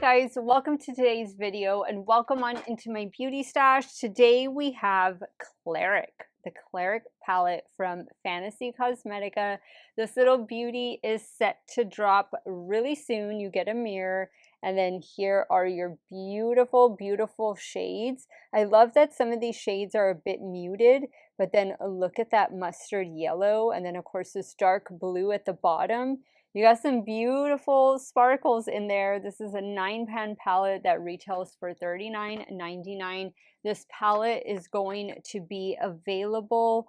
guys, welcome to today's video and welcome on into my beauty stash. Today we have Cleric, the Cleric palette from Fantasy Cosmetica. This little beauty is set to drop really soon. You get a mirror and then here are your beautiful, beautiful shades. I love that some of these shades are a bit muted, but then look at that mustard yellow and then of course this dark blue at the bottom. You got some beautiful sparkles in there. This is a 9-pan palette that retails for $39.99. This palette is going to be available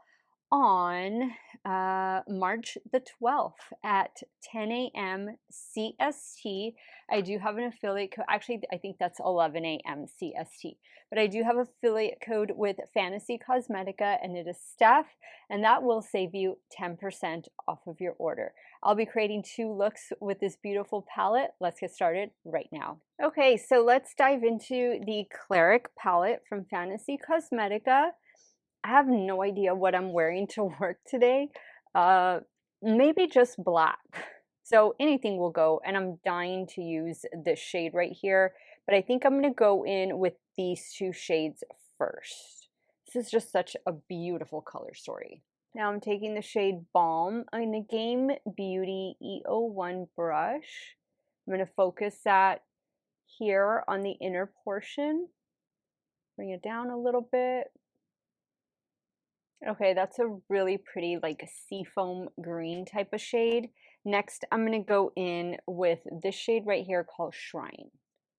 on March the 12th at 10 a.m. CST. I do have an affiliate code. Actually, I think that's 11 a.m. CST. But I do have affiliate code with Fantasy Cosmetica, and it is Steff, and that will save you 10% off of your order. I'll be creating 2 looks with this beautiful palette. Let's get started right now. Okay, so let's dive into the Cleric palette from Fantasy Cosmetica. I have no idea what I'm wearing to work today. Maybe just black. So anything will go, and I'm dying to use this shade right here, but I think I'm going to go in with these 2 shades first. This is just such a beautiful color story. Now I'm taking the shade Balm in the Game Beauty E01 brush. I'm going to focus that here on the inner portion. Bring it down a little bit. Okay, that's a really pretty like a seafoam green type of shade. Next, I'm going to go in with this shade right here called Shrine.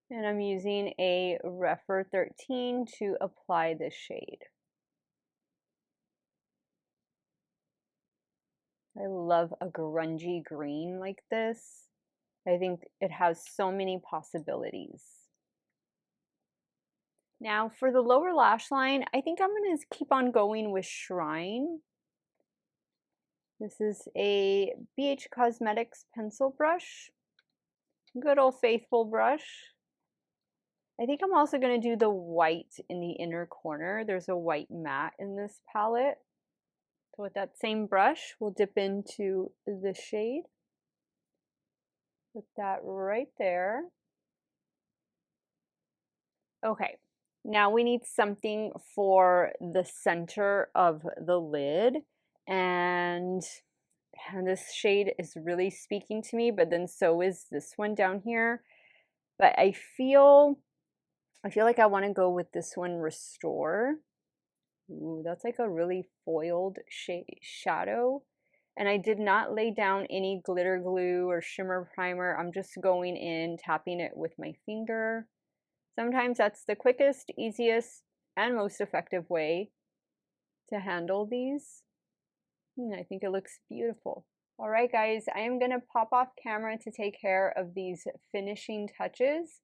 And I'm using a Rephr 13 to apply this shade. I love a grungy green like this. I think it has so many possibilities. Now for the lower lash line, I think I'm going to keep on going with Shrine. This is a BH Cosmetics pencil brush. Good old faithful brush. I think I'm also going to do the white in the inner corner. There's a white matte in this palette. So with that same brush, we'll dip into the shade. Put that right there. Okay, now we need something for the center of the lid. And this shade is really speaking to me, but then so is this one down here. But I feel like I want to go with this one, Restore. Ooh, that's like a really foiled shadow. And I did not lay down any glitter glue or shimmer primer. I'm just going in, tapping it with my finger. Sometimes that's the quickest, easiest, and most effective way to handle these. And I think it looks beautiful. All right, guys, I am going to pop off camera to take care of these finishing touches.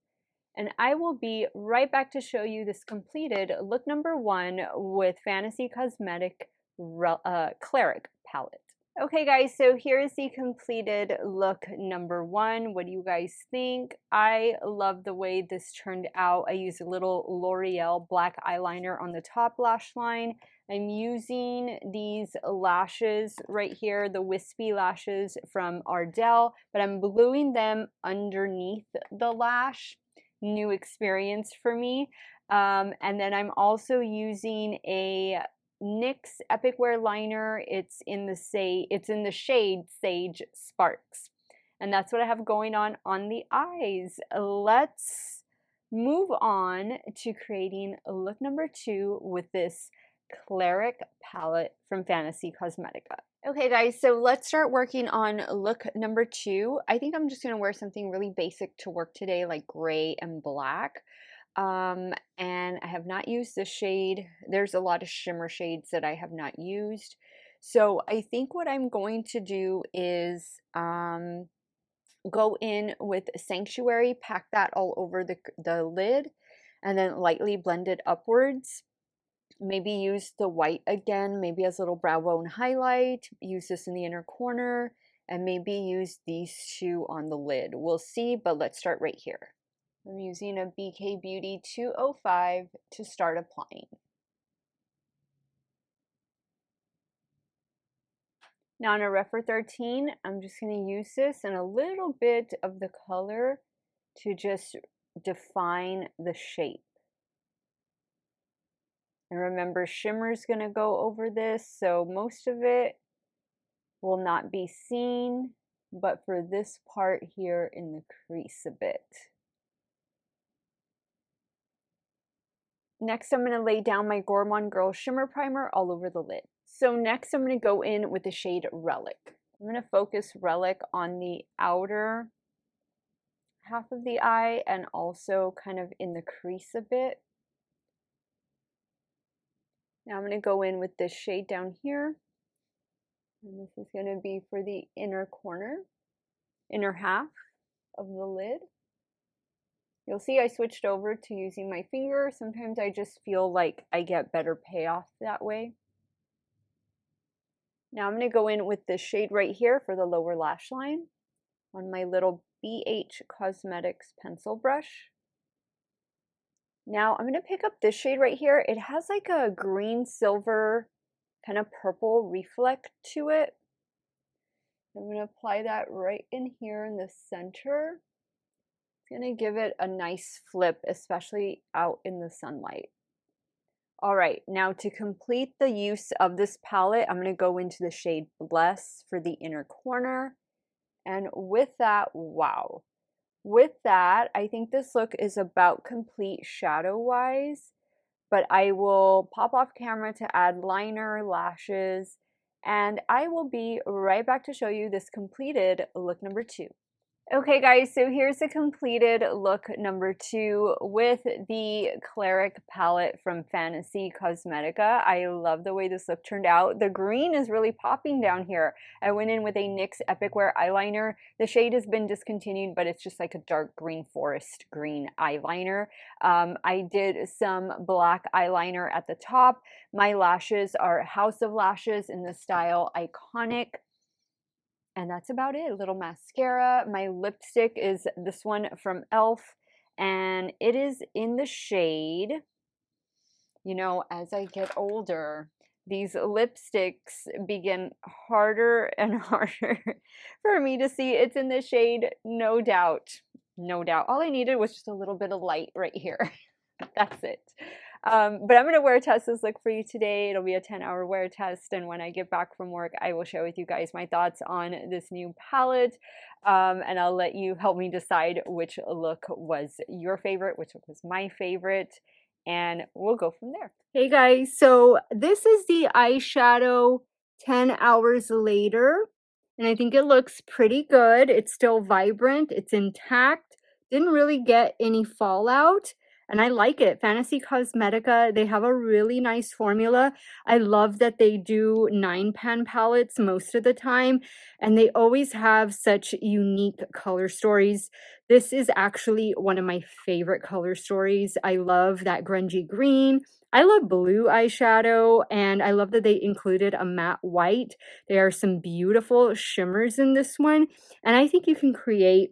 And I will be right back to show you this completed look number 1 with Fantasy Cosmetic Cleric palette. Okay guys, so here is the completed look number 1. What do you guys think? I love the way this turned out. I used a little L'Oreal black eyeliner on the top lash line. I'm using these lashes right here, the wispy lashes from Ardell, but I'm gluing them underneath the lash. New experience for me. And then I'm also using a NYX Epic Wear liner. It's in the shade Sage Sparks. And that's what I have going on the eyes. Let's move on to creating look number 2 with this Cleric palette from Fantasy Cosmetica. Okay guys, so let's start working on look number 2. I think I'm just going to wear something really basic to work today, like gray and black. And I have not used this shade. There's a lot of shimmer shades that I have not used. So I think what I'm going to do is go in with Sanctuary, pack that all over the lid, and then lightly blend it upwards. Maybe use the white again, maybe as a little brow bone highlight. Use this in the inner corner, and maybe use these 2 on the lid. We'll see, but let's start right here. I'm using a BK Beauty 205 to start applying. Now on a Rephr 13, I'm just going to use this and a little bit of the color to just define the shape. And remember, shimmer's going to go over this, so most of it will not be seen, but for this part here in the crease a bit. Next, I'm going to lay down my Gourmand Girl Shimmer Primer all over the lid. So next, I'm going to go in with the shade Relic. I'm going to focus Relic on the outer half of the eye and also kind of in the crease a bit. Now I'm going to go in with this shade down here. And this is going to be for the inner corner, inner half of the lid. You'll see I switched over to using my finger. Sometimes I just feel like I get better payoff that way. Now I'm going to go in with this shade right here for the lower lash line on my little BH Cosmetics pencil brush. Now I'm going to pick up this shade right here. It has like a green silver kind of purple reflect to it. I'm going to apply that right in here in the center. It's going to give it a nice flip, especially out in the sunlight. All right, now to complete the use of this palette, I'm going to go into the shade Bless for the inner corner. And with that, wow. With that, I think this look is about complete shadow-wise, but I will pop off camera to add liner, lashes, and I will be right back to show you this completed look number 2. Okay guys, so here's the completed look number 2 with the Cleric palette from Fantasy Cosmetica. I love the way this look turned out. The green is really popping down here. I went in with a NYX Epic Wear eyeliner. The shade has been discontinued, but it's just like a dark green forest green eyeliner. I did some black eyeliner at the top. My lashes are House of Lashes in the style Iconic. And that's about it. A little mascara. My lipstick is this one from e.l.f. and it is in the shade, you know, as I get older, these lipsticks begin harder and harder for me to see. It's in the shade No Doubt. No Doubt. All I needed was just a little bit of light right here. That's it. But I'm going to wear test this look for you today. It'll be a 10-hour wear test, and when I get back from work, I will share with you guys my thoughts on this new palette, and I'll let you help me decide which look was your favorite, which look was my favorite, and we'll go from there. Hey guys, so this is the eyeshadow 10 hours later, and I think it looks pretty good. It's still vibrant, it's intact, didn't really get any fallout. And I like it. Fantasy Cosmetica, they have a really nice formula. I love that they do 9-pan palettes most of the time, and they always have such unique color stories. This is actually one of my favorite color stories. I love that grungy green. I love blue eyeshadow, and I love that they included a matte white. There are some beautiful shimmers in this one, and I think you can create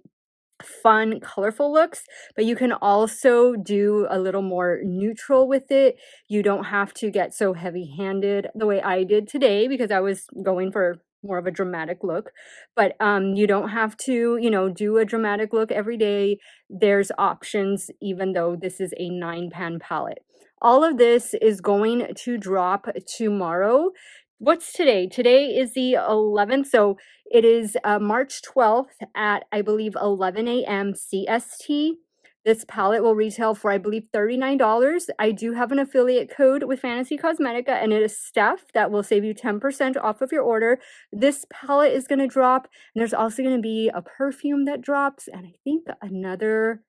fun, colorful looks, but you can also do a little more neutral with it. You don't have to get so heavy-handed the way I did today because I was going for more of a dramatic look, but you don't have to, you know, do a dramatic look every day. There's options, even though this is a 9-pan palette. All of this is going to drop tomorrow. What's today? Today is the 11th, so it is March 12th at, I believe, 11 a.m. CST. This palette will retail for, I believe, $39. I do have an affiliate code with Fantasy Cosmetica, and it is Steff that will save you 10% off of your order. This palette is going to drop, and there's also going to be a perfume that drops, and I think another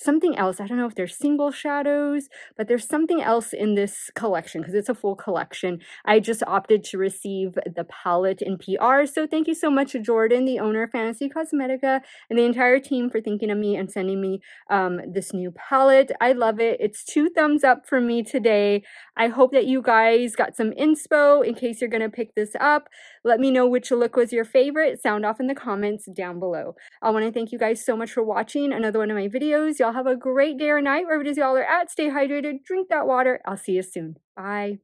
something else. I don't know if there's single shadows, but there's something else in this collection because it's a full collection. I just opted to receive the palette in PR. So thank you so much to Jordan, the owner of Fantasy Cosmetica, and the entire team for thinking of me and sending me this new palette. I love it. It's 2 thumbs up for me today. I hope that you guys got some inspo in case you're going to pick this up. Let me know which look was your favorite. Sound off in the comments down below. I want to thank you guys so much for watching another one of my videos. Y'all have a great day or night, wherever it is y'all are at. Stay hydrated, drink that water. I'll see you soon. Bye.